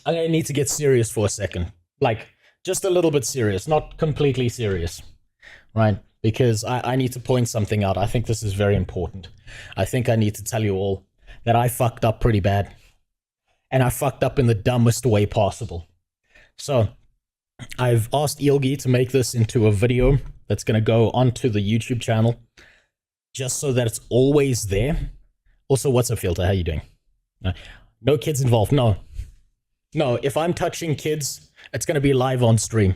I'm gonna need to get serious for a second. Like, just a little bit serious, not completely serious, right? Because I need to point something out. I think this is very important. I think I need to tell you all that I fucked up pretty bad. And I fucked up in the dumbest way possible. So, I've asked Ilgi to make this into a video that's gonna go onto the YouTube channel, just so that it's always there. Also, what's up, Filter? How you doing? No kids involved, no. No, if I'm touching kids, it's going to be live on stream.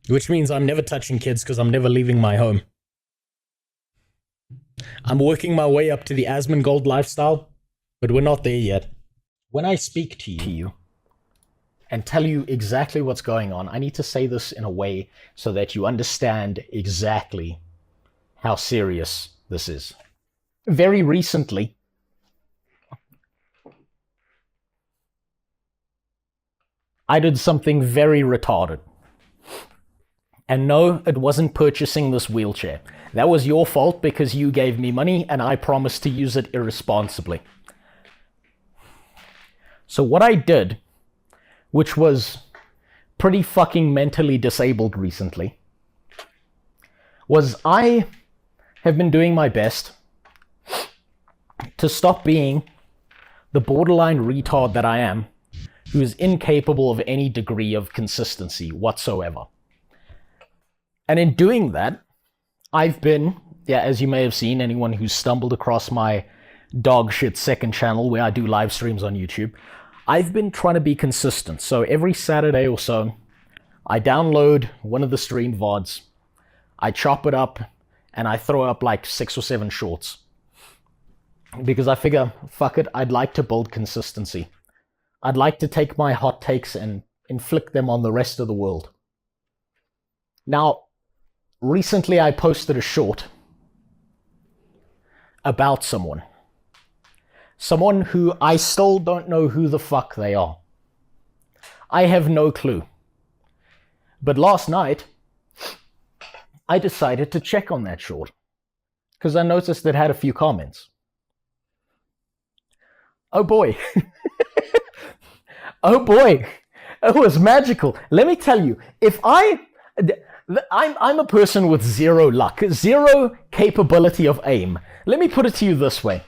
Which means I'm never touching kids because I'm never leaving my home. I'm working my way up to the Asmongold lifestyle, but we're not there yet. When I speak to you and tell you exactly what's going on, I need to say this in a way so that you understand exactly how serious this is. Very recently, I did something very retarded. And no, it wasn't purchasing this wheelchair. That was your fault because you gave me money and I promised to use it irresponsibly. So what I did, which was pretty fucking mentally disabled recently, was I have been doing my best to stop being the borderline retard that I am, who is incapable of any degree of consistency whatsoever. And in doing that, I've been, as you may have seen, anyone who's stumbled across my dog shit second channel where I do live streams on YouTube, I've been trying to be consistent. So every Saturday or so, I download one of the stream VODs, I chop it up, and I throw up like 6 or 7 shorts. Because I figure, fuck it, I'd like to build consistency. I'd like to take my hot takes and inflict them on the rest of the world. Now, recently I posted a short about someone. Someone who I still don't know who the fuck they are. I have no clue. But last night, I decided to check on that short. Because I noticed it had a few comments. Oh boy. Oh boy, it was magical. Let me tell you, if I'm a person with zero luck, zero capability of aim. Let me put it to you this way.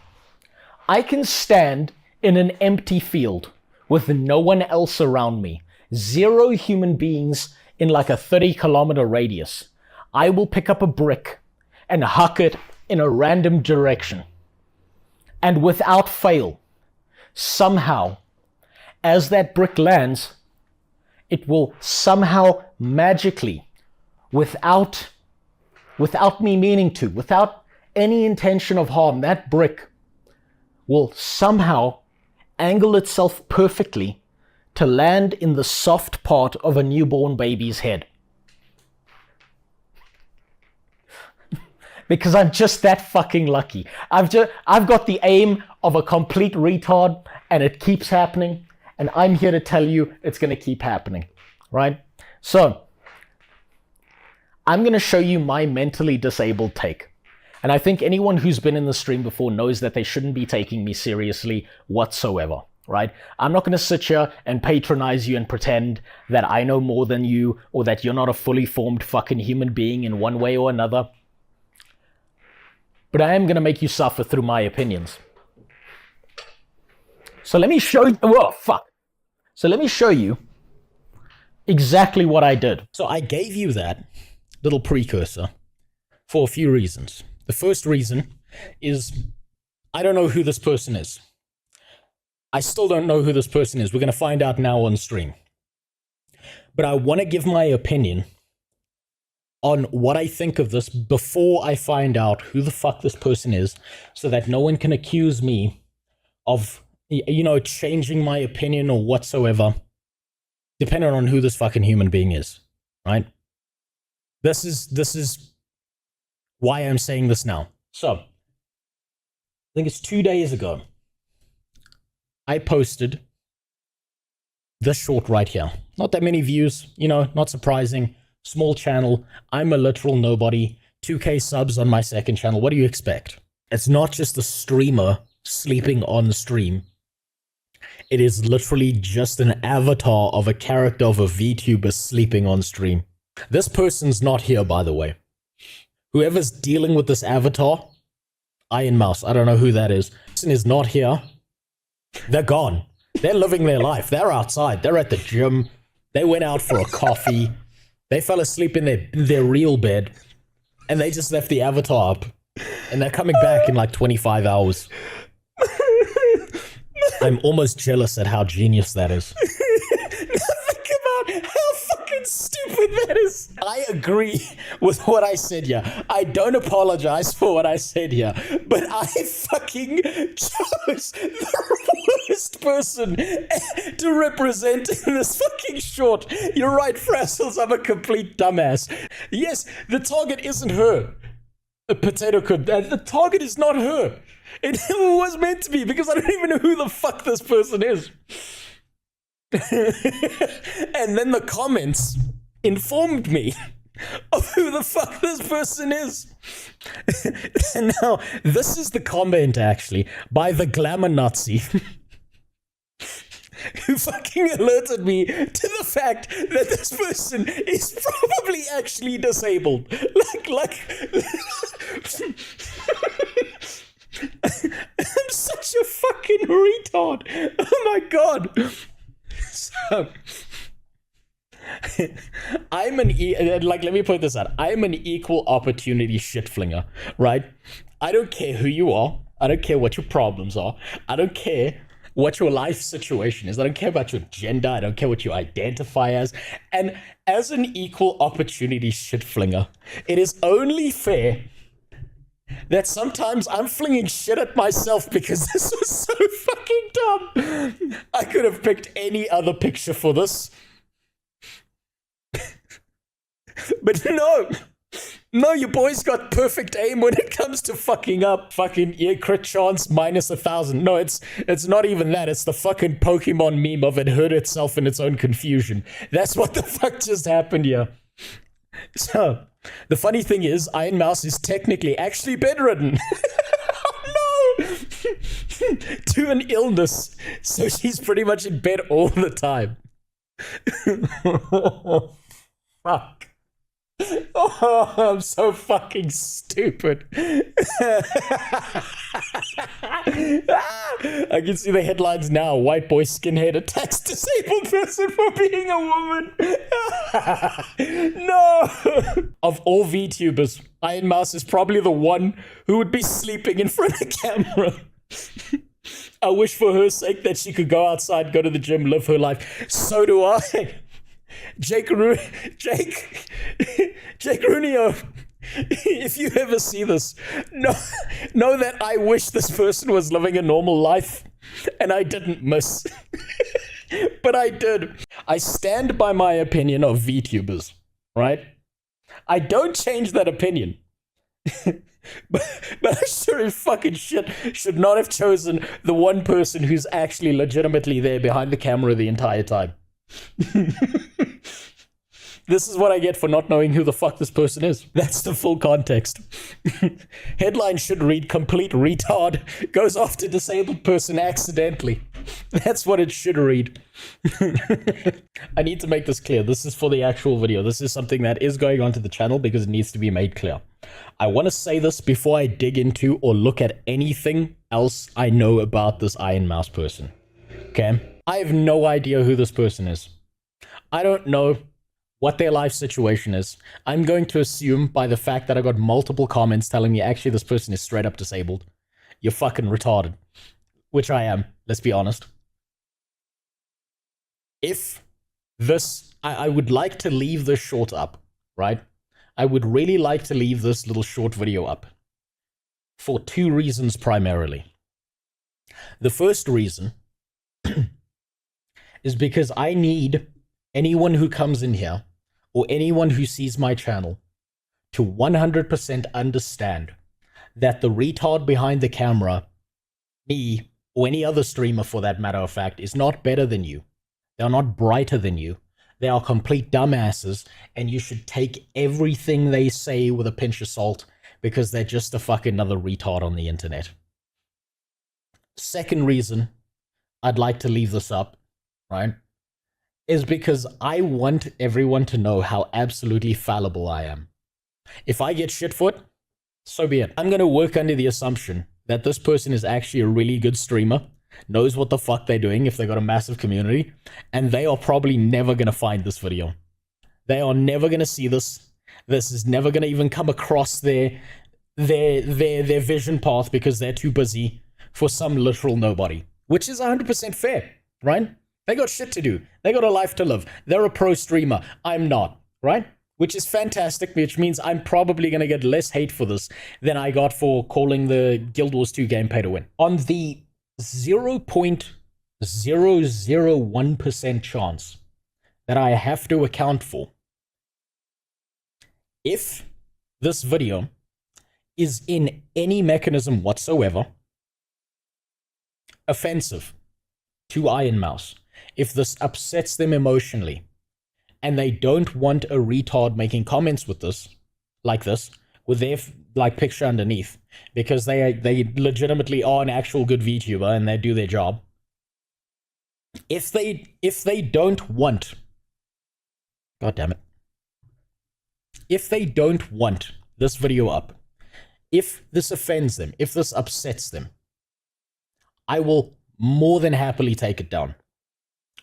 I can stand in an empty field with no one else around me, 0 human beings in like a 30-kilometer radius. I will pick up a brick and huck it in a random direction. And without fail, somehow, as that brick lands, it will somehow magically, without me meaning to, without any intention of harm, that brick will somehow angle itself perfectly to land in the soft part of a newborn baby's head. Because I'm just that fucking lucky. I've got the aim of a complete retard, and it keeps happening. And I'm here to tell you it's going to keep happening, right? So, I'm going to show you my mentally disabled take. And I think anyone who's been in the stream before knows that they shouldn't be taking me seriously whatsoever, right? I'm not going to sit here and patronize you and pretend that I know more than you or that you're not a fully formed fucking human being in one way or another. But I am going to make you suffer through my opinions. So let me show you, So let me show you exactly what I did. So I gave you that little precursor for a few reasons. The first reason is I don't know who this person is. I still don't know who this person is. We're going to find out now on stream. But I want to give my opinion on what I think of this before I find out who the fuck this person is, so that no one can accuse me of, changing my opinion or whatsoever, depending on who this fucking human being is, right? This is why I'm saying this now. So, I think it's 2 days ago, I posted this short right here. Not that many views, not surprising. Small channel. I'm a literal nobody. 2K subs on my second channel. What do you expect? It's not just the streamer sleeping on the stream. It is literally just an avatar of a character of a VTuber sleeping on stream. This person's not here, by the way. Whoever's dealing with this avatar, Iron Mouse, I don't know who that is. This person is not here. They're gone. They're living their life. They're outside. They're at the gym. They went out for a coffee. They fell asleep in their real bed. And they just left the avatar up. And they're coming back in like 25 hours. I'm almost jealous at how genius that is. Think about how fucking stupid that is. I agree with what I said here. I don't apologize for what I said here. But I fucking chose the worst person to represent in this fucking short. You're right, Frazzles, I'm a complete dumbass. Yes, the target isn't her. A potato could. The target is not her. It never was meant to be, because I don't even know who the fuck this person is. And then the comments informed me of who the fuck this person is. And now, this is the comment, actually, by the Glamour Nazi. Who fucking alerted me to the fact that this person is probably actually disabled. Like I'm such a fucking retard. Oh my god. So, I'm let me point this out. I'm an equal opportunity shit flinger, right? I don't care who you are. I don't care what your problems are. I don't care what your life situation is. I don't care about your gender. I don't care what you identify as. And as an equal opportunity shit flinger, it is only fair that sometimes I'm flinging shit at myself because this was so fucking dumb. I could have picked any other picture for this. But no, your boy's got perfect aim when it comes to fucking up. Fucking crit chance minus 1,000. No, it's not even that. It's the fucking Pokemon meme of it hurt itself in its own confusion. That's what the fuck just happened here. So, the funny thing is, Iron Mouse is technically actually bedridden. Oh, no! To an illness. So she's pretty much in bed all the time. Fuck. Oh, I'm so fucking stupid. I can see the headlines now. White boy skinhead attacks disabled person for being a woman. No. Of all VTubers, Iron Mouse is probably the one who would be sleeping in front of camera. I wish for her sake that she could go outside, go to the gym, live her life. So do I. Jake Runio, if you ever see this, know that I wish this person was living a normal life, and I didn't miss. But I did. I stand by my opinion of VTubers, right? I don't change that opinion. But I sure as fucking shit should not have chosen the one person who's actually legitimately there behind the camera the entire time. This is what I get for not knowing who the fuck this person is. That's the full context. Headline should read, complete retard goes after disabled person accidentally. That's what it should read. I need to make this clear. This is for the actual video. This is something that is going onto the channel because it needs to be made clear. I want to say this before I dig into or look at anything else I know about this Iron Mouse person. Okay? I have no idea who this person is. I don't know what their life situation is. I'm going to assume by the fact that I got multiple comments telling me actually this person is straight up disabled. You're fucking retarded. Which I am, let's be honest. If this, I would like to leave this short up, right? I would really like to leave this little short video up. For two reasons primarily. The first reason is because I need anyone who comes in here or anyone who sees my channel to 100% understand that the retard behind the camera, me, or any other streamer for that matter of fact, is not better than you. They're not brighter than you. They are complete dumbasses, and you should take everything they say with a pinch of salt because they're just a fucking another retard on the internet. Second reason I'd like to leave this up, right, is because I want everyone to know how absolutely fallible I am. If I get shitfoot, so be it. I'm going to work under the assumption that this person is actually a really good streamer, knows what the fuck they're doing if they got a massive community, and they are probably never going to find this video. They are never going to see this. This is never going to even come across their vision path because they're too busy for some literal nobody, which is 100% fair, right? They got shit to do. They got a life to live. They're a pro streamer. I'm not, right? Which is fantastic, which means I'm probably going to get less hate for this than I got for calling the Guild Wars 2 game pay to win. On the 0.001% chance that I have to account for, if this video is in any mechanism whatsoever offensive to Iron Mouse, if this upsets them emotionally, and they don't want a retard making comments with this, like this, with their like picture underneath, because they legitimately are an actual good VTuber and they do their job. If they don't want, God damn it, if they don't want this video up, if this offends them, if this upsets them, I will more than happily take it down.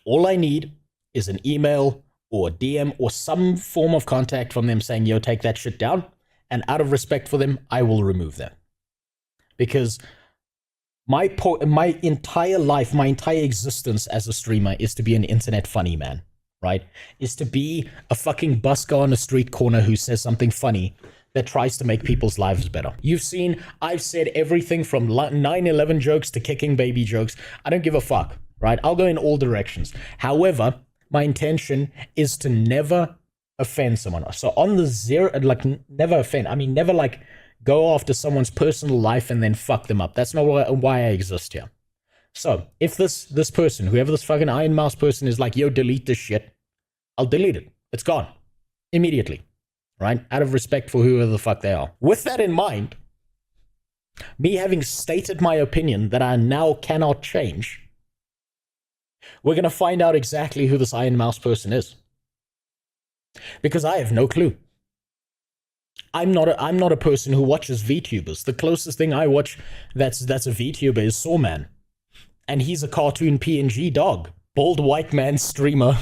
All I need is an email or a DM or some form of contact from them saying, yo, take that shit down. And out of respect for them, I will remove that. Because my entire life, my entire existence as a streamer is to be an internet funny man, right? Is to be a fucking busker on a street corner who says something funny that tries to make people's lives better. You've seen, I've said everything from 9/11 jokes to kicking baby jokes. I don't give a fuck, right? I'll go in all directions. However, my intention is to never offend someone. So on the zero, like never offend, I mean, never like go after someone's personal life and then fuck them up. That's not why I exist here. So if this person, whoever this fucking Iron Mouse person is like, yo, delete this shit, I'll delete it. It's gone immediately, right? Out of respect for whoever the fuck they are. With that in mind, me having stated my opinion that I now cannot change, we're going to find out exactly who this Iron Mouse person is. Because I have no clue. I'm not a person who watches VTubers. The closest thing I watch that's a VTuber is Sawman. And he's a cartoon PNG dog. Bald white man streamer.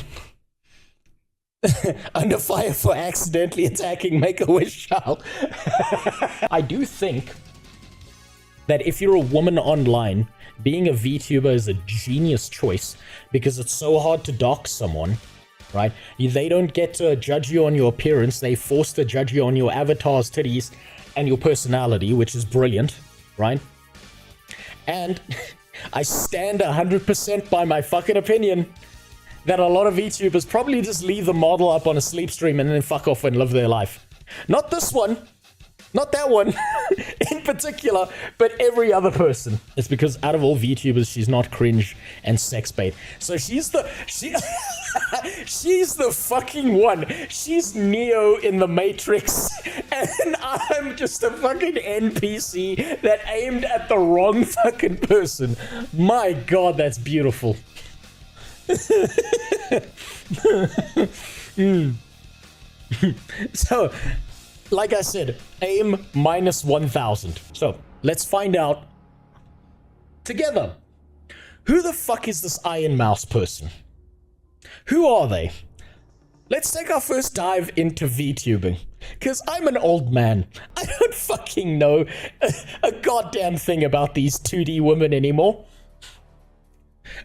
Under fire for accidentally attacking Make-A-Wish child. I do think that if you're a woman online, being a VTuber is a genius choice because it's so hard to dox someone, right? They don't get to judge you on your appearance. They force to judge you on your avatar's titties and your personality, which is brilliant, right? And I stand 100% by my fucking opinion that a lot of VTubers probably just leave the model up on a sleep stream and then fuck off and live their life. Not this one. Not that one in particular, but every other person. It's because out of all VTubers, she's not cringe and sex bait. So she's the fucking one. She's Neo in the Matrix, and I'm just a fucking NPC that aimed at the wrong fucking person. My God, that's beautiful. So, like I said, aim minus 1,000. So, let's find out together. Who the fuck is this Iron Mouse person? Who are they? Let's take our first dive into VTubing. Because I'm an old man. I don't fucking know a goddamn thing about these 2D women anymore.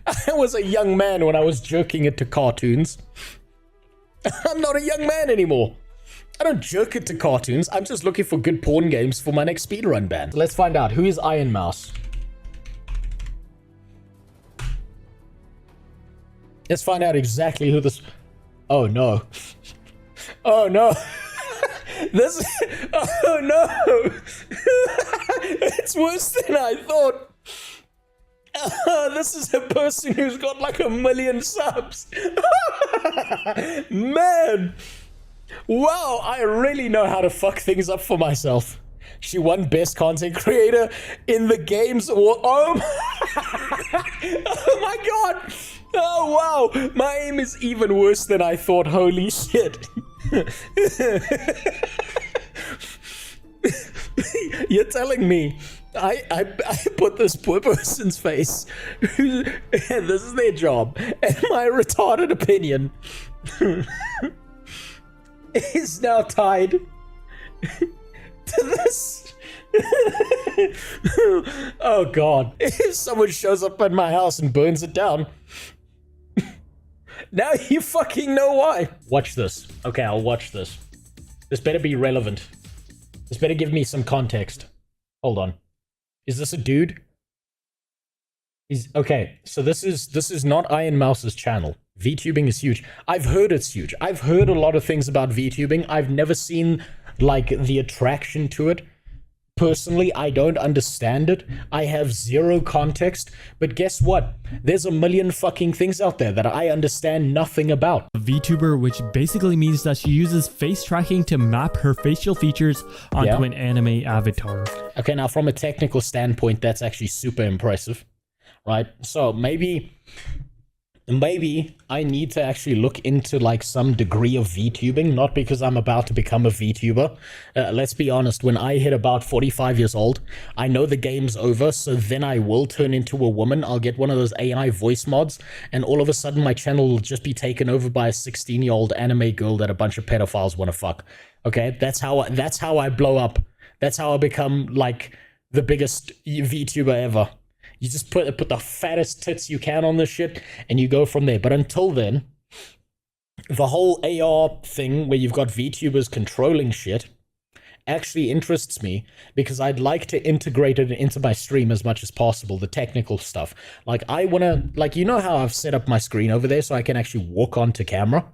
I was a young man when I was jerking it to cartoons. I'm not a young man anymore. I don't jerk it to cartoons. I'm just looking for good porn games for my next speedrun band. So let's find out. Who is Iron Mouse? Let's find out exactly who this... Oh, no. Oh, no. This... Oh, no. It's worse than I thought. This is a person who's got like 1 million subs. Man. Wow, I really know how to fuck things up for myself. She won Best Content Creator in the games. Oh, Oh my god! Oh wow! My aim is even worse than I thought. Holy shit! You're telling me I put this poor person's face, and this is their job, and my retarded opinion is now tied to this. Oh god. If someone shows up at my house and burns it down, now you fucking know why. Watch this. Okay, I'll watch this. This better be relevant. This better give me some context. Hold on. Is this a dude? Okay, so this is not Iron Mouse's channel. VTubing is huge. I've heard it's huge. I've heard a lot of things about VTubing. I've never seen like the attraction to it. Personally, I don't understand it. I have zero context. But guess what? There's a million fucking things out there that I understand nothing about. A VTuber, which basically means that she uses face tracking to map her facial features onto an anime avatar. Okay, now from a technical standpoint, that's actually super impressive, right? So maybe I need to actually look into like some degree of VTubing, not because I'm about to become a VTuber. Let's be honest, when I hit about 45 years old, I know the game's over, so then I will turn into a woman. I'll get one of those AI voice mods, and all of a sudden my channel will just be taken over by a 16-year-old anime girl that a bunch of pedophiles want to fuck. Okay, that's how I blow up. That's how I become like the biggest VTuber ever. You just put the fattest tits you can on this shit, and you go from there. But until then, the whole AR thing where you've got VTubers controlling shit actually interests me, because I'd like to integrate it into my stream as much as possible, the technical stuff. Like, I want to, like, you know how I've set up my screen over there so I can actually walk onto camera?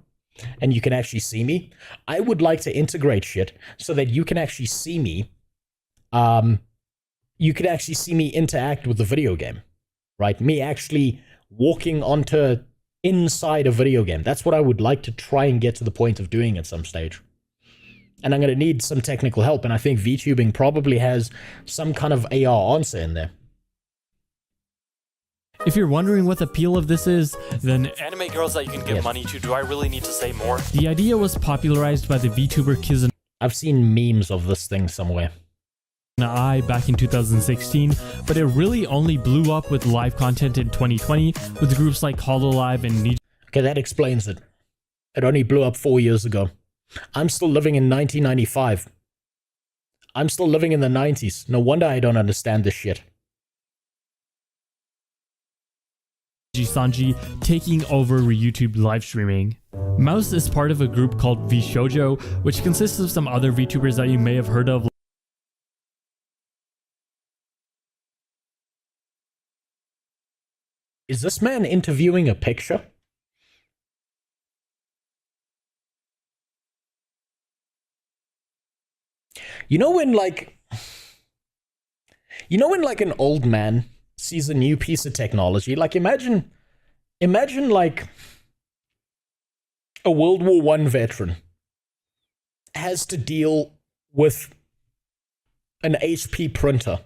And you can actually see me? I would like to integrate shit so that you can actually see me, you could actually see me interact with the video game, right? Me actually walking onto inside a video game. That's what I would like to try and get to the point of doing at some stage. And I'm going to need some technical help, and I think VTubing probably has some kind of AR answer in there. If you're wondering what the appeal of this is, then anime girls that you can give money to, do I really need to say more? The idea was popularized by the VTuber Kizuna. I've seen memes of this thing somewhere. Back in 2016, but it really only blew up with live content in 2020 with groups like HoloLive and Ninja. Okay, that explains it. It only blew up 4 years ago. I'm still living in 1995. I'm still living in the 90s. No wonder I don't understand this shit. Sanji taking over YouTube live streaming. Mouse is part of a group called VShojo, which consists of some other VTubers that you may have heard of. Is this man interviewing a picture? You know when like an old man sees a new piece of technology? Like imagine like a World War I veteran has to deal with an HP printer,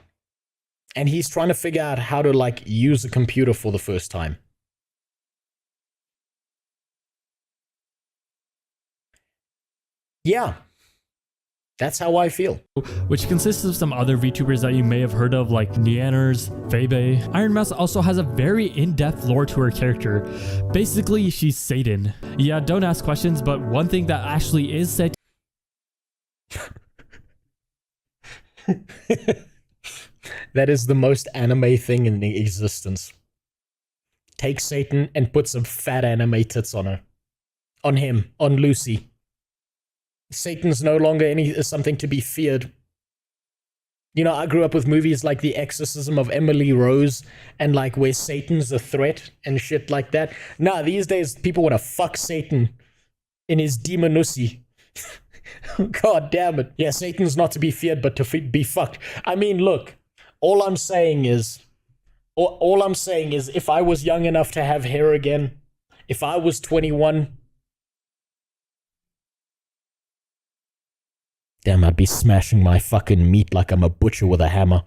and he's trying to figure out how to like use a computer for the first time. Yeah, that's how I feel. Which consists of some other VTubers that you may have heard of, like Neanners, Febe. Iron Mouse also has a very in-depth lore to her character. Basically, she's Satan. Yeah, don't ask questions, but one thing that actually is said. That is the most anime thing in the existence. Take Satan and put some fat anime tits on her. On him. On Lucy. Satan's no longer something to be feared. You know, I grew up with movies like The Exorcism of Emily Rose, and like where Satan's a threat and shit like that. Nah, these days people want to fuck Satan in his demonussy. God damn it. Yeah, Satan's not to be feared, but to be fucked. I mean, look, all I'm saying is if I was young enough to have hair again, if I was 21, damn, I'd be smashing my fucking meat like I'm a butcher with a hammer.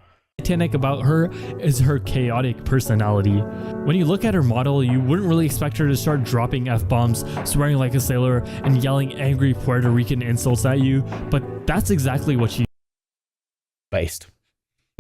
Titanic about her is her chaotic personality. When you look at her model, you wouldn't really expect her to start dropping F-bombs, swearing like a sailor, and yelling angry Puerto Rican insults at you, but that's exactly what she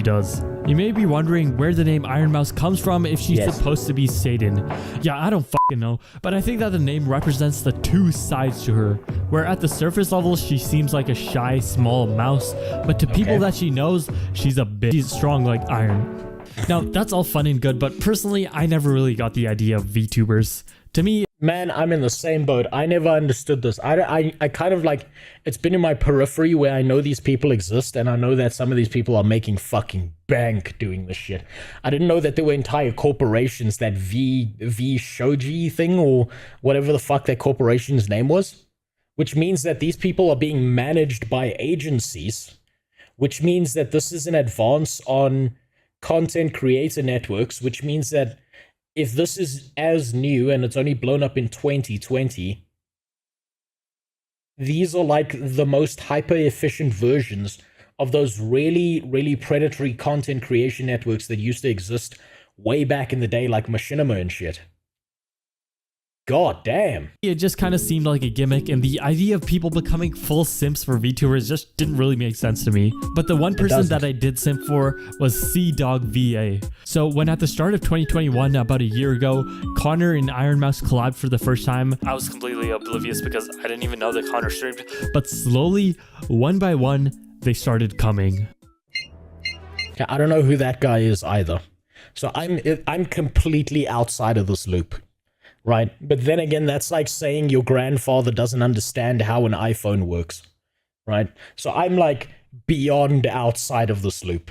does. You may be wondering where the name Iron Mouse comes from if she's supposed to be Satan. Yeah, I don't fucking know, but I think that the name represents the two sides to her, where at the surface level she seems like a shy small mouse, but to people that she knows, she's a bitch. She's strong like iron. Now that's all fun and good, but personally I never really got the idea of VTubers. To me, man, I'm in the same boat. I never understood this. I kind of like, it's been in my periphery where I know these people exist, and I know that some of these people are making fucking bank doing this shit. I didn't know that there were entire corporations, that V Shoji thing, or whatever the fuck that corporation's name was, which means that these people are being managed by agencies, which means that this is an advance on content creator networks, which means that if this is as new and it's only blown up in 2020, these are like the most hyper-efficient versions of those really, really predatory content creation networks that used to exist way back in the day, like Machinima and shit. God damn. It just kind of seemed like a gimmick, and the idea of people becoming full simps for VTubers just didn't really make sense to me. But the one person that I did simp for was CDogVA. So when at the start of 2021, about a year ago, Connor and Iron Mouse collabed for the first time, I was completely oblivious because I didn't even know that Connor streamed. But slowly, one by one, they started coming. I don't know who that guy is either. So I'm completely outside of this loop. Right, but then again, that's like saying your grandfather doesn't understand how an iPhone works, right? So I'm like beyond outside of this loop.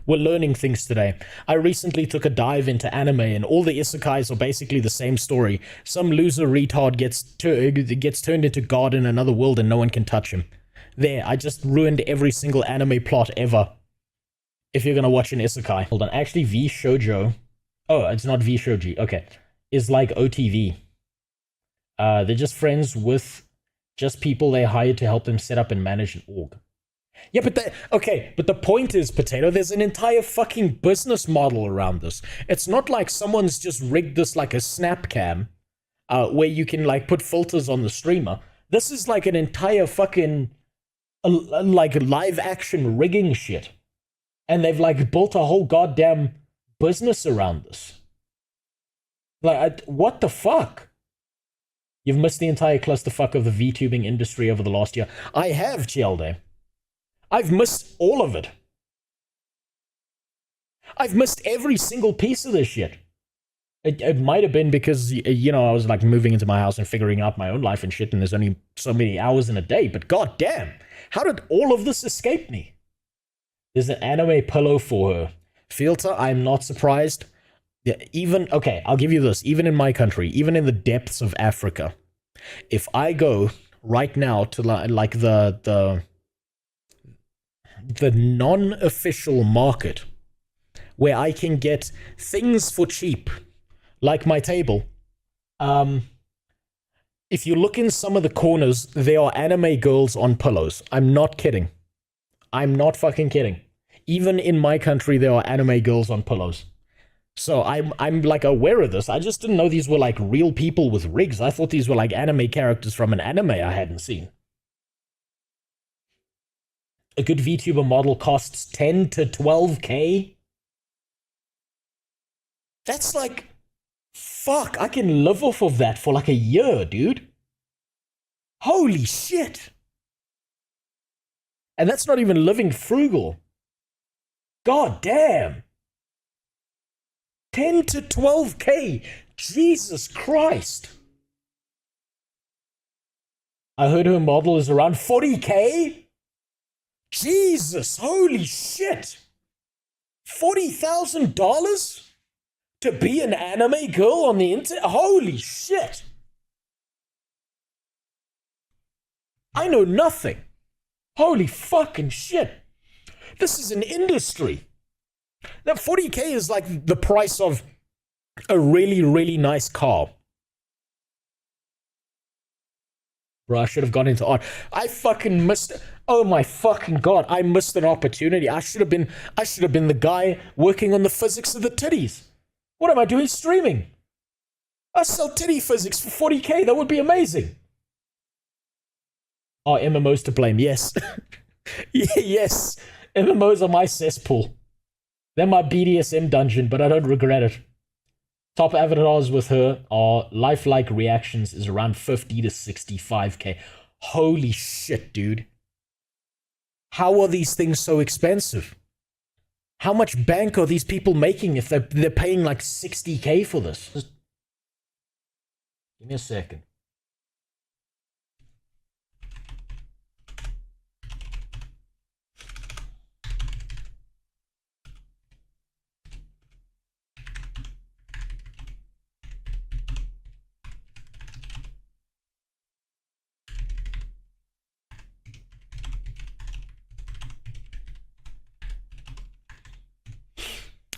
We're learning things today. I recently took a dive into anime, and all the isekais are basically the same story. Some loser retard gets turned into God in another world and no one can touch him. There, I just ruined every single anime plot ever. If you're gonna watch an isekai. Hold on, actually V Shoujo. Oh, it's not V Shoji, okay. Is like OTV. They're just friends with just people they hired to help them set up and manage an org. Yeah, but but the point is, Potato, there's an entire fucking business model around this. It's not like someone's just rigged this like a snap cam, where you can like put filters on the streamer. This is like an entire fucking like live action rigging shit. And they've like built a whole goddamn business around this. Like, what the fuck? You've missed the entire clusterfuck of the VTubing industry over the last year. I have, Chielde. I've missed all of it. I've missed every single piece of this shit. It might have been because, you know, I was like moving into my house and figuring out my own life and shit, and there's only so many hours in a day, but goddamn, how did all of this escape me? There's an anime pillow for her. Filter, I'm not surprised. Yeah, even, okay, I'll give you this. Even in my country, even in the depths of Africa, if I go right now to like the non-official market where I can get things for cheap, like my table, if you look in some of the corners, there are anime girls on pillows. I'm not kidding. I'm not fucking kidding. Even in my country, there are anime girls on pillows. So I'm like aware of this. I just didn't know these were like real people with rigs. I thought these were like anime characters from an anime I hadn't seen. A good VTuber model costs 10 to 12k. That's like, fuck, I can live off of that for like a year, dude. Holy shit. And that's not even living frugal. God damn. 10 to 12k. Jesus Christ. I heard her model is around 40k. Jesus, holy shit. $40,000 to be an anime girl on the internet? Holy shit. I know nothing. Holy fucking shit. This is an industry. That 40k is like the price of a really, really nice car. Bro, I should have gone into art. I fucking missed... Oh my fucking god, I missed an opportunity. I should have been the guy working on the physics of the titties. What am I doing streaming? I sell titty physics for 40k, that would be amazing. Oh, MMOs to blame, yes. Yes, MMOs are my cesspool. They're my BDSM dungeon, but I don't regret it. Top avatars with her are lifelike reactions is around 50 to 65k. Holy shit, dude. How are these things so expensive? How much bank are these people making if they're paying like 60k for this? Just give me a second.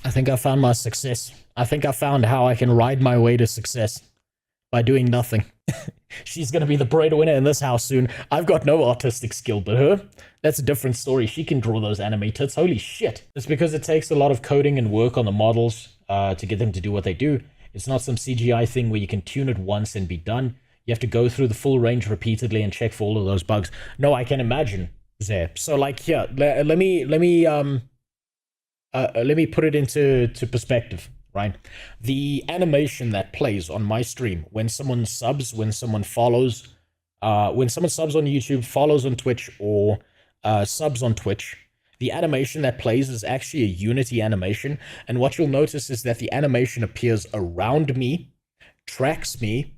I think I found my success. I think I found how I can ride my way to success by doing nothing. She's going to be the breadwinner in this house soon. I've got no artistic skill, but her, that's a different story. She can draw those anime tits. Holy shit. It's because it takes a lot of coding and work on the models to get them to do what they do. It's not some CGI thing where you can tune it once and be done. You have to go through the full range repeatedly and check for all of those bugs. No, I can imagine, Zeh. So, like, here, let me put it into perspective, right? The animation that plays on my stream when someone subs, when someone follows, when someone subs on YouTube, follows on Twitch, or subs on Twitch, the animation that plays is actually a Unity animation. And what you'll notice is that the animation appears around me, tracks me,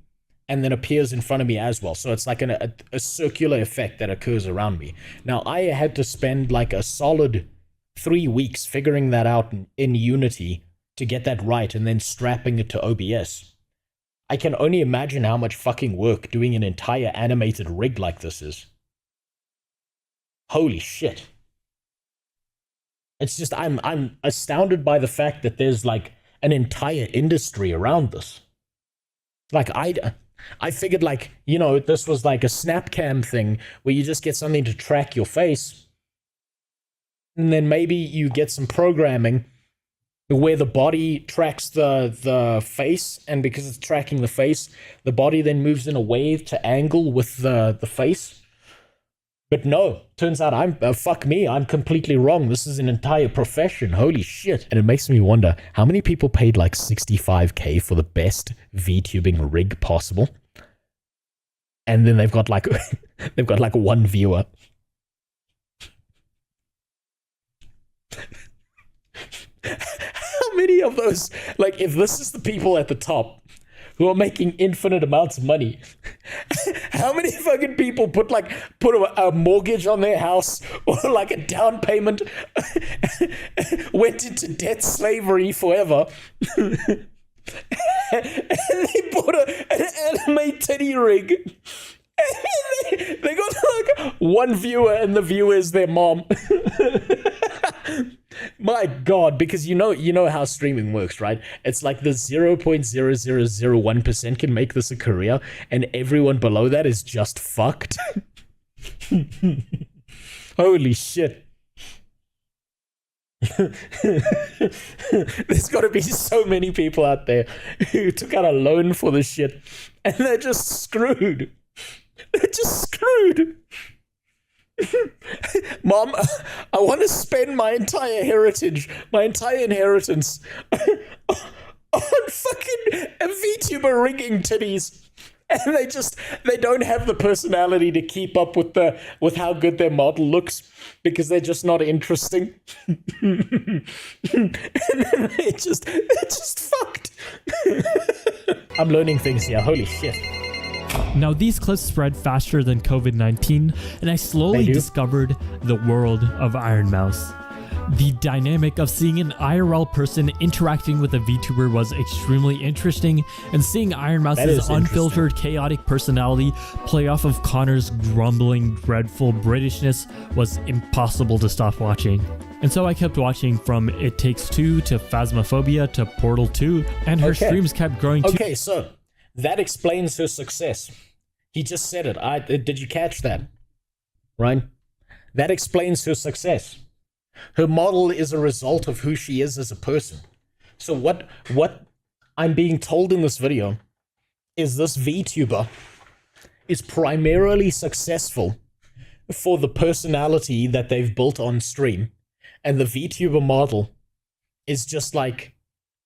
and then appears in front of me as well. So it's like a circular effect that occurs around me. Now, I had to spend like a solid 3 weeks figuring that out in Unity to get that right and then strapping it to OBS. I can only imagine how much fucking work doing an entire animated rig like this is. Holy shit. It's just, I'm astounded by the fact that there's like an entire industry around this. Like, I figured, like, you know, this was like a Snapcam thing where you just get something to track your face, and then maybe you get some programming where the body tracks the face, and because it's tracking the face, the body then moves in a wave to angle with the face. But no, turns out fuck me, I'm completely wrong. This is an entire profession. Holy shit. And it makes me wonder, how many people paid like 65k for the best VTubing rig possible? And then they've got like one viewer. How many of those, like, if this is the people at the top who are making infinite amounts of money, how many fucking people put a mortgage on their house, or like a down payment, went into debt slavery forever, and they bought an anime titty rig, and they got like one viewer, and the viewer is their mom. My god, because you know how streaming works, right? It's like the 0.0001% can make this a career, and everyone below that is just fucked. Holy shit. There's got to be so many people out there who took out a loan for this shit, and they're just screwed. They're just screwed. Mom, I want to spend my entire inheritance on fucking a VTuber rigging titties. And they don't have the personality to keep up with how good their model looks, because they're just not interesting. And then they're just fucked. I'm learning things here. Holy shit. Now, these clips spread faster than COVID-19, and I slowly discovered the world of Iron Mouse. The dynamic of seeing an IRL person interacting with a VTuber was extremely interesting, and seeing Iron Mouse's unfiltered, chaotic personality play off of Connor's grumbling, dreadful Britishness was impossible to stop watching. And so I kept watching from It Takes Two to Phasmophobia to Portal 2, and her streams kept growing too. Okay, so that explains her success. He just said it. Did you catch that? Right? That explains her success. Her model is a result of who she is as a person. So what I'm being told in this video is this VTuber is primarily successful for the personality that they've built on stream, and the VTuber model is just like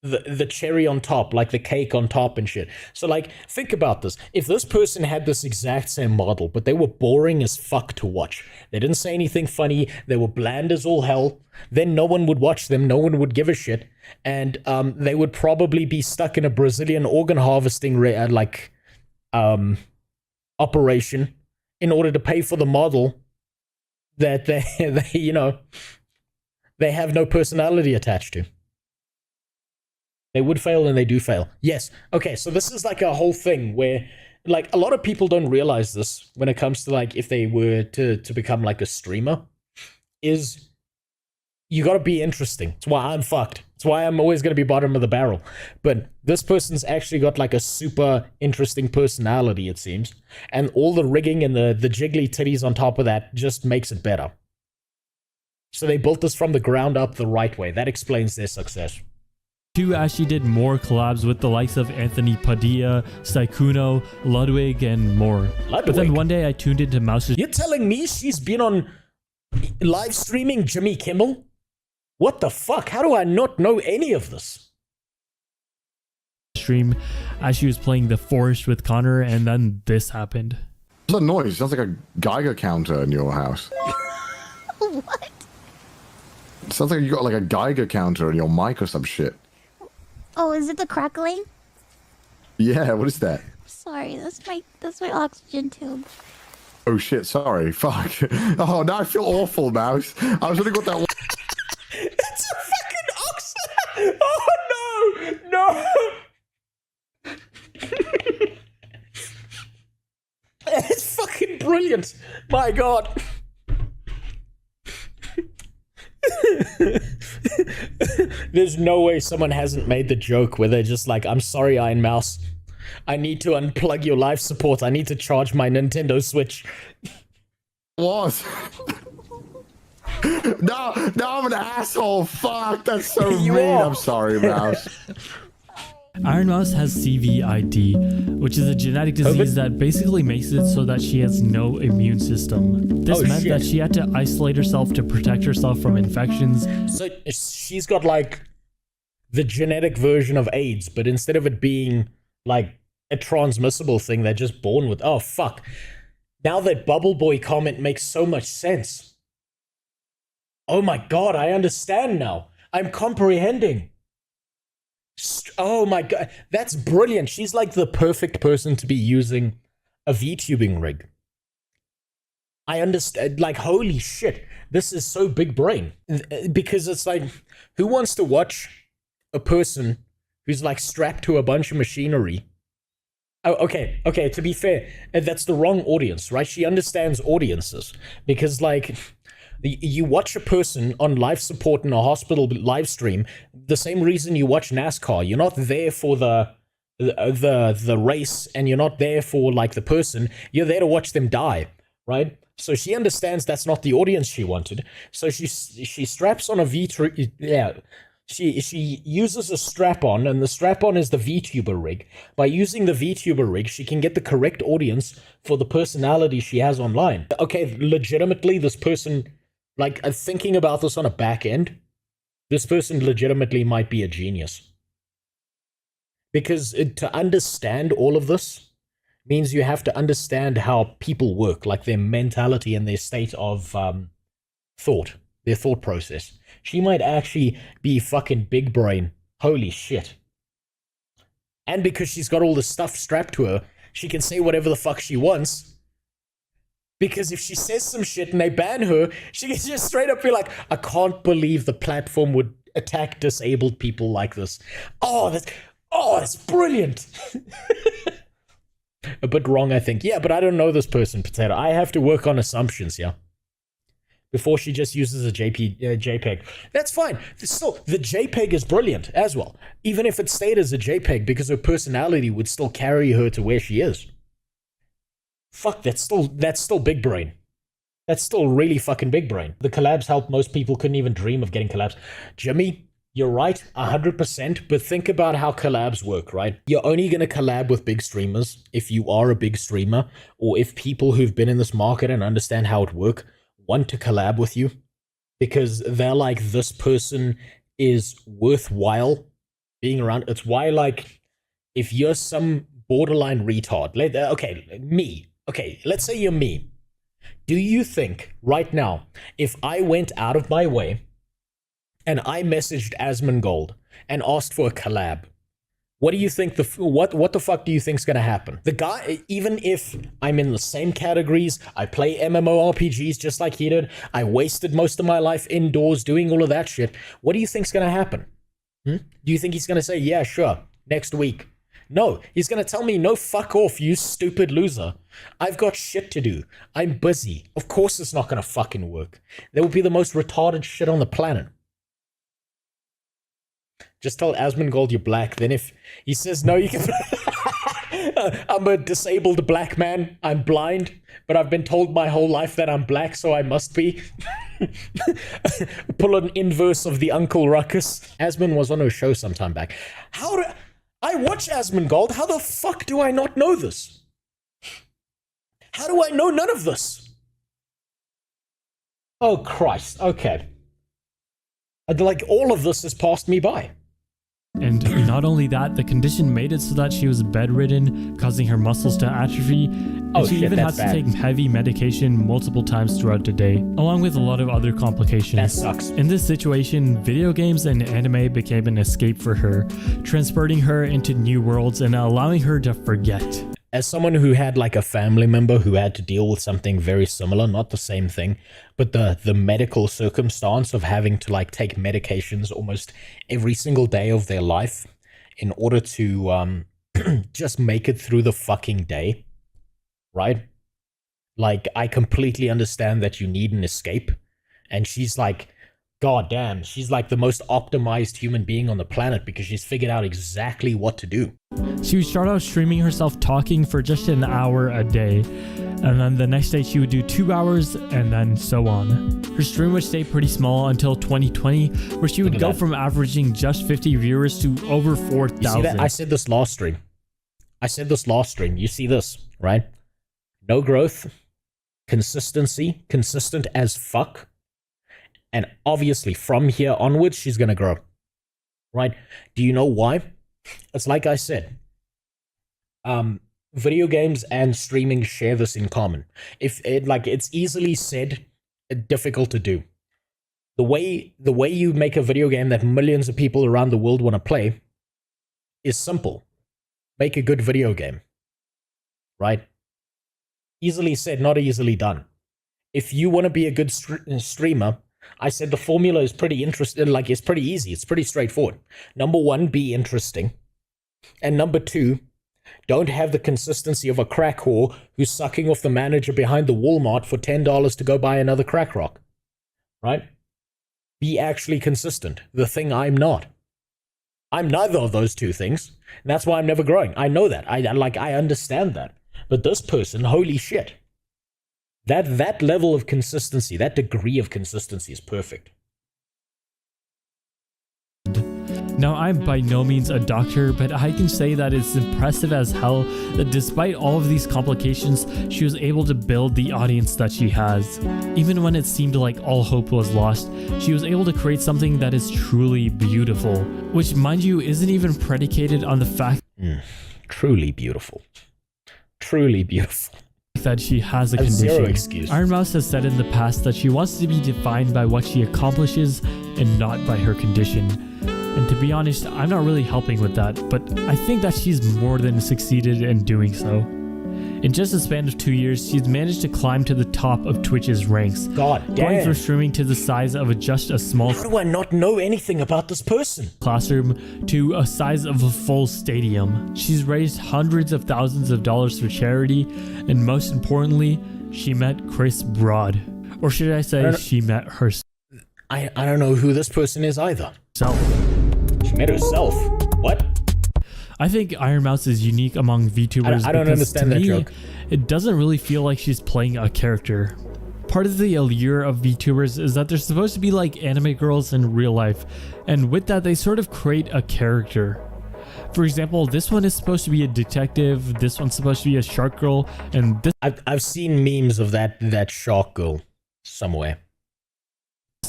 the cherry on top, like the cake on top and shit. So like, think about this. If this person had this exact same model, but they were boring as fuck to watch, they didn't say anything funny, they were bland as all hell, then no one would watch them, no one would give a shit, and they would probably be stuck in a Brazilian organ harvesting operation in order to pay for the model that they they have no personality attached to. They would fail, and they do fail. Yes. Okay, so this is like a whole thing where, like, a lot of people don't realize this when it comes to, like, if they were to become, like, a streamer, is you gotta be interesting. It's why I'm fucked. It's why I'm always gonna be bottom of the barrel. But this person's actually got, like, a super interesting personality, it seems. And all the rigging and the jiggly titties on top of that just makes it better. So they built this from the ground up the right way. That explains their success. 2, as she did more collabs with the likes of Anthony Padilla, Saikuno, Ludwig, and more. Ludwig? But then one day I tuned into Mouse's You're telling me she's been on live streaming Jimmy Kimmel? What the fuck? How do I not know any of this? stream as she was playing The Forest with Connor, and then this happened. What's that noise? It sounds like a Geiger counter in your house. What? It sounds like you got like a Geiger counter in your mic or some shit. Oh, is it the crackling? Yeah, what is that? Sorry, that's my oxygen tube. Oh shit, sorry. Fuck. Oh, now I feel awful, Mouse. I was wondering what that was. It's a fucking oxygen! Oh no! No! It's fucking brilliant! My god! There's no way someone hasn't made the joke where they're just like, I'm sorry, Iron Mouse. I need to unplug your life support. I need to charge my Nintendo Switch. What? No, I'm an asshole. Fuck, that's so You mean. are. I'm sorry, Mouse. Iron Mouse has CVID, which is a genetic disease that basically makes it so that she has no immune system. This meant that she had to isolate herself to protect herself from infections. So she's got like the genetic version of AIDS, but instead of it being like a transmissible thing, they're just born with. Oh fuck. Now that Bubble Boy comment makes so much sense. Oh my god, I understand now. I'm comprehending. Oh my god, that's brilliant. She's like the perfect person to be using a VTubing rig. I understand, like, holy shit, this is so big brain. Because it's like, who wants to watch a person who's like strapped to a bunch of machinery? Oh, okay, to be fair, that's the wrong audience, right? She understands audiences. Because, like, you watch a person on life support in a hospital live stream, the same reason you watch NASCAR. You're not there for the race, and you're not there for, like, the person. You're there to watch them die, right? So she understands that's not the audience she wanted. So she straps on a she uses a strap-on, and the strap-on is the VTuber rig. By using the VTuber rig, she can get the correct audience for the personality she has online. Okay, legitimately, this person, like, thinking about this on a back end, this person legitimately might be a genius. Because to understand all of this means you have to understand how people work, like their mentality and their state of thought, their thought process. She might actually be fucking big brain. Holy shit. And because she's got all this stuff strapped to her, she can say whatever the fuck she wants. Because if she says some shit and they ban her, she can just straight up be like, I can't believe the platform would attack disabled people like this. Oh, that's brilliant. A bit wrong, I think. Yeah, but I don't know this person, Potato. I have to work on assumptions, yeah. Before she just uses a JPEG. That's fine. Still, the JPEG is brilliant as well. Even if it stayed as a JPEG, because her personality would still carry her to where she is. Fuck, that's still big brain. That's still really fucking big brain. The collabs help. Most people couldn't even dream of getting collabs. Jimmy, you're right, 100%, but think about how collabs work, right? You're only going to collab with big streamers if you are a big streamer, or if people who've been in this market and understand how it works want to collab with you, because they're like, this person is worthwhile being around. It's why, like, if you're some borderline retard, let's say you're me. Do you think right now, if I went out of my way and I messaged Asmongold and asked for a collab, what do you think what the fuck do you think's gonna happen? The guy, even if I'm in the same categories, I play MMORPGs just like he did, I wasted most of my life indoors doing all of that shit, what do you think's gonna happen? Do you think he's gonna say, yeah, sure, next week? No, he's gonna tell me, no, fuck off, you stupid loser. I've got shit to do. I'm busy. Of course it's not gonna fucking work. That would be the most retarded shit on the planet. Just tell Asmongold you're black. Then if he says no, you can... I'm a disabled black man. I'm blind, but I've been told my whole life that I'm black, so I must be. Pull an inverse of the Uncle Ruckus. Asmon was on a show sometime back. I watch Asmongold. How the fuck do I not know this? How do I know none of this? Oh, Christ. Okay. Like, all of this has passed me by. And not only that, the condition made it so that she was bedridden, causing her muscles to atrophy, and she even has to take heavy medication multiple times throughout the day, along with a lot of other complications. That sucks. In this situation, video games and anime became an escape for her, transporting her into new worlds and allowing her to forget. As someone who had like a family member who had to deal with something very similar, not the same thing, but the medical circumstance of having to like take medications almost every single day of their life in order to just make it through the fucking day, right? Like, I completely understand that you need an escape, and she's like, god damn, she's like the most optimized human being on the planet because she's figured out exactly what to do. She would start out streaming herself talking for just an hour a day, and then the next day she would do 2 hours, and then so on. Her stream would stay pretty small until 2020, where she would go from averaging just 50 viewers to over 4,000. I said this last stream. You see this, right? No growth, consistency, consistent as fuck. And obviously, from here onwards, she's going to grow. Right? Do you know why? It's like I said. Video games and streaming share this in common. It's easily said, difficult to do. The way you make a video game that millions of people around the world want to play is simple. Make a good video game. Right? Easily said, not easily done. If you want to be a good streamer, I said the formula is pretty interesting, like it's pretty easy, it's pretty straightforward. Number one, be interesting. And number two, don't have the consistency of a crack whore who's sucking off the manager behind the Walmart for $10 to go buy another crack rock. Right? Be actually consistent. The thing I'm not. I'm neither of those two things. And that's why I'm never growing. I know that. I understand that. But this person, holy shit. That level of consistency, that degree of consistency is perfect. Now, I'm by no means a doctor, but I can say that it's impressive as hell that despite all of these complications, she was able to build the audience that she has. Even when it seemed like all hope was lost, she was able to create something that is truly beautiful, which, mind you, isn't even predicated on the fact Truly beautiful. Truly beautiful. That she has a condition. Zero excuse. Ironmouse has said in the past that she wants to be defined by what she accomplishes and not by her condition. And to be honest, I'm not really helping with that, but I think that she's more than succeeded in doing so. In just a span of 2 years, she's managed to climb to the top of Twitch's ranks. God damn. Going from streaming to the size of just a small... How do I not know anything about this person? ...classroom to a size of a full stadium. She's raised hundreds of thousands of dollars for charity, and most importantly, she met Chris Broad. Or should I say, she met herself. I don't know who this person is either. She met herself? What? I think Ironmouse is unique among VTubers. I don't understand that joke. It doesn't really feel like she's playing a character. part of the allure of VTubers is that they're supposed to be like anime girls in real life, and with that they sort of create a character. For example, this one is supposed to be a detective, this one's supposed to be a shark girl, and I've seen memes of that shark girl somewhere.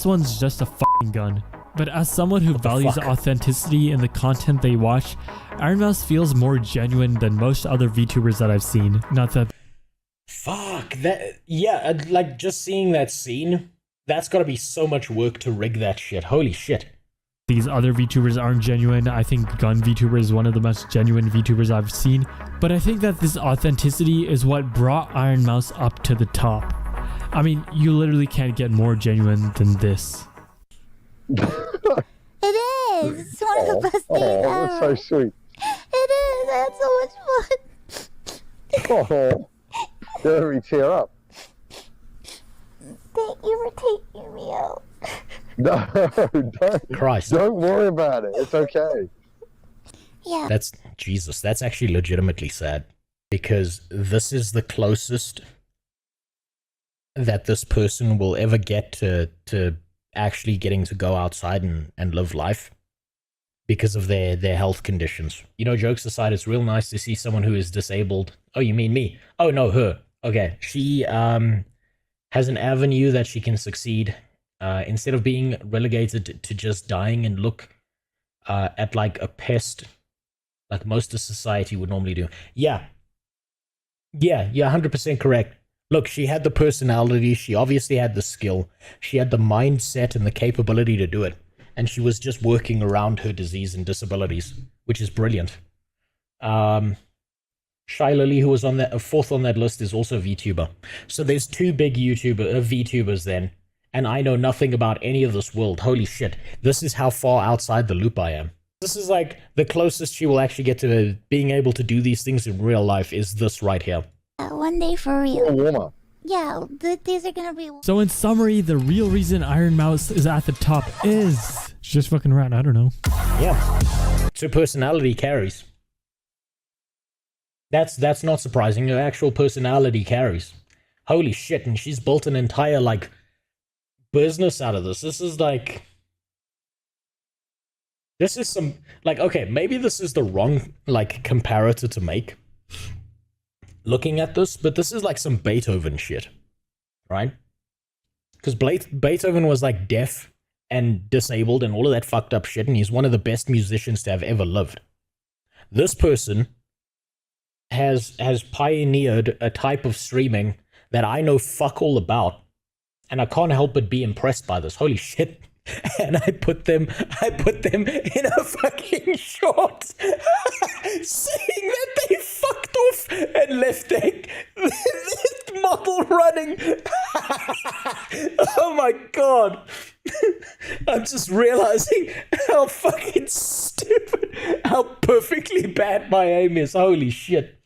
this one's just a fucking gun. But as someone who values authenticity in the content they watch, Iron Mouse feels more genuine than most other VTubers that I've seen. Not that... Fuck, that... Yeah, like, just seeing that scene, that's gotta be so much work to rig that shit. Holy shit. These other VTubers aren't genuine. I think Gun VTuber is one of the most genuine VTubers I've seen. But I think that this authenticity is what brought Iron Mouse up to the top. I mean, you literally can't get more genuine than this. It is. It's one of the best things ever. That's so sweet. It is. I had so much fun. Oh, Jeremy, tear up. Thank you for taking me out. No, don't. Christ. Don't worry about it. It's okay. Yeah. That's... Jesus, that's actually legitimately sad. Because this is the closest that this person will ever get to actually getting to go outside and live life because of their health conditions. You know, jokes aside, it's real nice to see someone who is disabled. Oh, you mean me? Oh, no, her. Okay, she has an avenue that she can succeed instead of being relegated to just dying and look at like a pest like most of society would normally do. Yeah, 100% correct. Look, she had the personality, she obviously had the skill, she had the mindset and the capability to do it, and she was just working around her disease and disabilities, which is brilliant. Shy Lily, who was on that fourth on that list, is also a VTuber. So there's two big VTubers then, and I know nothing about any of this world. Holy shit, this is how far outside the loop I am. This is like the closest she will actually get to being able to do these things in real life is this right here. One day for real. Warmer. Yeah, these are gonna be... So in summary, the real reason Iron Mouse is at the top is... She's just fucking around, I don't know. Yeah. So personality carries. That's not surprising. Her actual personality carries. Holy shit, and she's built an entire, like, business out of this. This is like... This is some... Like, okay, maybe this is the wrong, like, comparator to make. Looking at this, but this is like some Beethoven shit, right? Because Beethoven was like deaf and disabled and all of that fucked up shit, and he's one of the best musicians to have ever lived. This person has pioneered a type of streaming that I know fuck all about, and I can't help but be impressed by this. Holy shit. And I put them in a fucking short, saying that they fucked off and left their model running. Oh my god. I'm just realizing how fucking stupid, how perfectly bad my aim is. Holy shit.